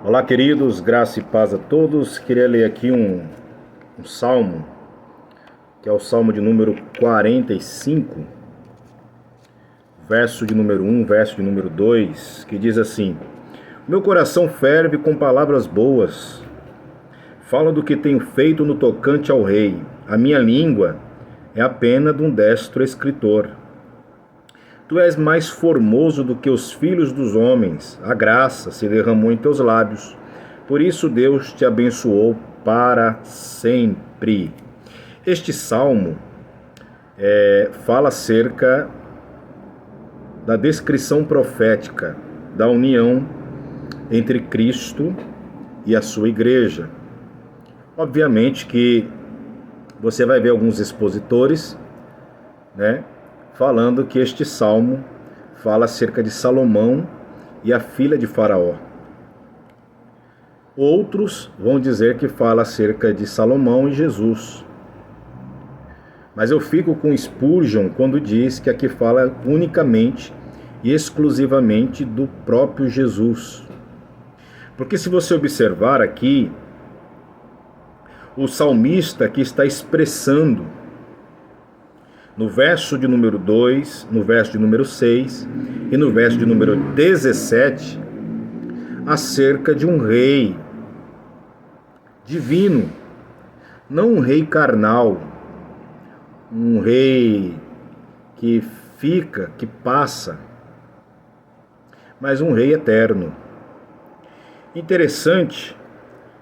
Olá, queridos, graça e paz a todos. Queria ler aqui um salmo, que é o salmo de número 45, verso de número 1, verso de número 2, que diz assim: Meu coração ferve com palavras boas, fala do que tenho feito no tocante ao rei. A minha língua é a pena de um destro escritor. Tu és mais formoso do que os filhos dos homens, a graça se derramou em teus lábios. Por isso Deus te abençoou para sempre. Este salmo fala acerca da descrição profética da união entre Cristo e a sua igreja. Obviamente que você vai ver alguns expositores, falando que este salmo fala acerca de Salomão e a filha de Faraó. Outros vão dizer que fala acerca de Salomão e Jesus. Mas eu fico com Spurgeon quando diz que aqui fala unicamente e exclusivamente do próprio Jesus. Porque se você observar aqui, o salmista que está expressando no verso de número 2, no verso de número 6 e no verso de número 17, acerca de um rei divino, não um rei carnal, um rei que fica, que passa, mas um rei eterno. Interessante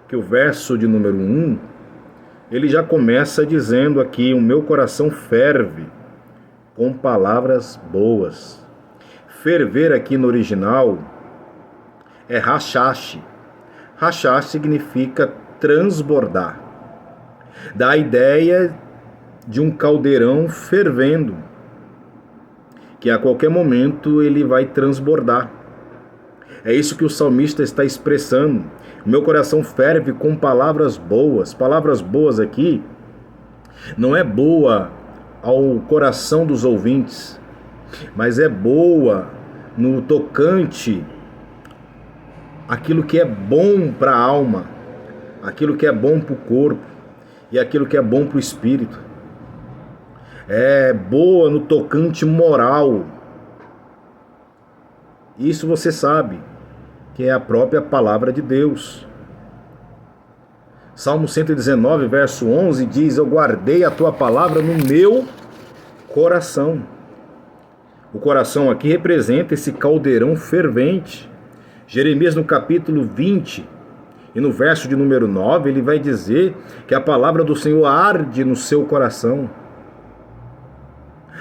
que o verso de número 1, ele já começa dizendo aqui: o meu coração ferve com palavras boas. Ferver aqui no original é rashash. Rashash significa transbordar. Dá a ideia de um caldeirão fervendo, que a qualquer momento ele vai transbordar. É isso que o salmista está expressando. Meu coração ferve com palavras boas. Palavras boas aqui não é boa ao coração dos ouvintes, mas é boa no tocante aquilo que é bom para a alma, aquilo que é bom para o corpo e aquilo que é bom para o espírito. É boa no tocante moral. Isso você sabe, que é a própria palavra de Deus. Salmo 119, verso 11 diz: Eu guardei a tua palavra no meu coração. O coração aqui representa esse caldeirão fervente. Jeremias, no capítulo 20 e no verso de número 9, ele vai dizer que a palavra do Senhor arde no seu coração,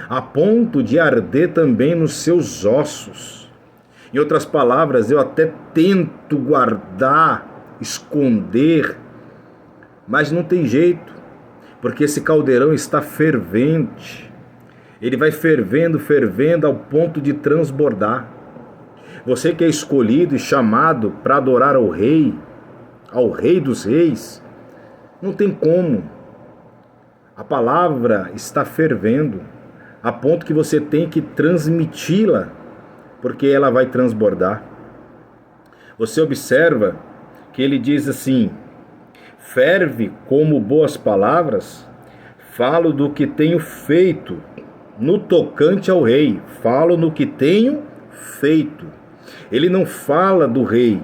a ponto de arder também nos seus ossos. Em outras palavras, eu até tento guardar, esconder, mas não tem jeito, porque esse caldeirão está fervente. Ele vai fervendo, fervendo ao ponto de transbordar. Você que é escolhido e chamado para adorar ao Rei dos Reis, não tem como. A palavra está fervendo, a ponto que você tem que transmiti-la, porque ela vai transbordar. Você observa que ele diz assim: ferve como boas palavras, falo do que tenho feito no tocante ao rei, falo no que tenho feito. Ele não fala do rei,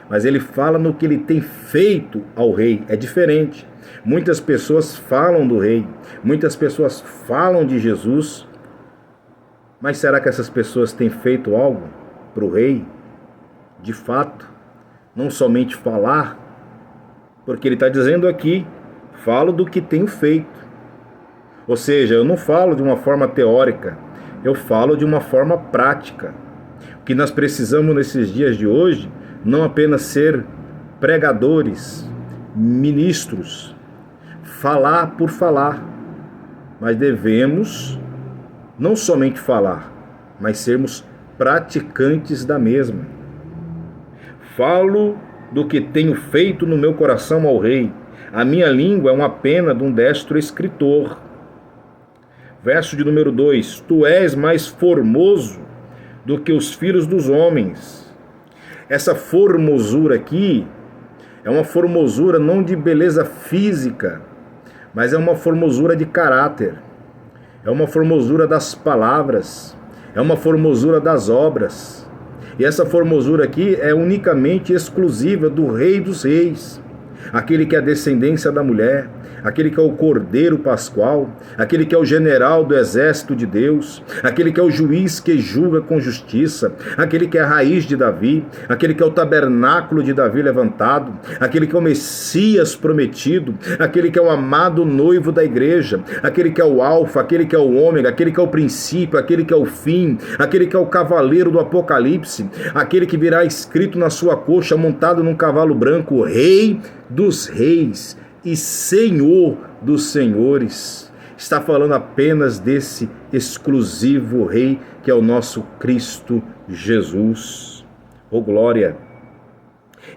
mas ele fala no que ele tem feito ao rei. É diferente. Muitas pessoas falam do rei, muitas pessoas falam de Jesus, mas será que essas pessoas têm feito algo para o rei? De fato, não somente falar, porque ele está dizendo aqui: falo do que tenho feito. Ou seja, eu não falo de uma forma teórica, eu falo de uma forma prática. O que nós precisamos nesses dias de hoje, não apenas ser pregadores, ministros, falar por falar, mas devemos não somente falar, mas sermos praticantes da mesma. Falo do que tenho feito no meu coração ao rei. A minha língua é uma pena de um destro escritor. Verso de número 2: Tu és mais formoso do que os filhos dos homens. Essa formosura aqui é uma formosura não de beleza física, mas é uma formosura de caráter, é uma formosura das palavras, é uma formosura das obras. E essa formosura aqui é unicamente exclusiva do Rei dos Reis, aquele que é a descendência da mulher, aquele que é o Cordeiro Pascual, aquele que é o general do exército de Deus, aquele que é o juiz que julga com justiça, aquele que é a raiz de Davi, aquele que é o tabernáculo de Davi levantado, aquele que é o Messias prometido, aquele que é o amado noivo da igreja, aquele que é o alfa, aquele que é o ômega, aquele que é o princípio, aquele que é o fim, aquele que é o cavaleiro do Apocalipse, aquele que virá escrito na sua coxa, montado num cavalo branco, o Rei dos Reis e Senhor dos Senhores. Está falando apenas desse exclusivo Rei que é o nosso Cristo Jesus. Oh glória!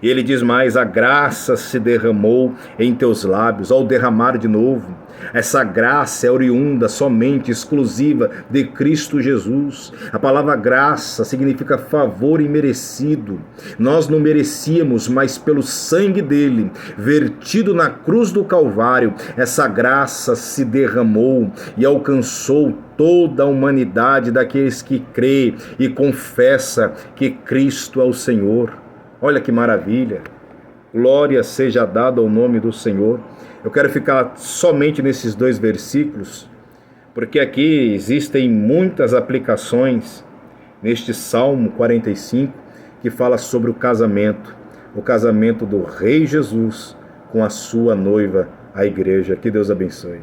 E ele diz mais: a graça se derramou em teus lábios. Ao derramar de novo, essa graça é oriunda, somente, exclusiva de Cristo Jesus. A palavra graça significa favor imerecido. Nós não merecíamos, mas pelo sangue dele, vertido na cruz do Calvário, essa graça se derramou e alcançou toda a humanidade daqueles que crê e confessa que Cristo é o Senhor. Olha que maravilha, glória seja dada ao nome do Senhor. Eu quero ficar somente nesses 2 versículos, porque aqui existem muitas aplicações neste Salmo 45, que fala sobre o casamento do Rei Jesus com a sua noiva, a igreja. Que Deus abençoe.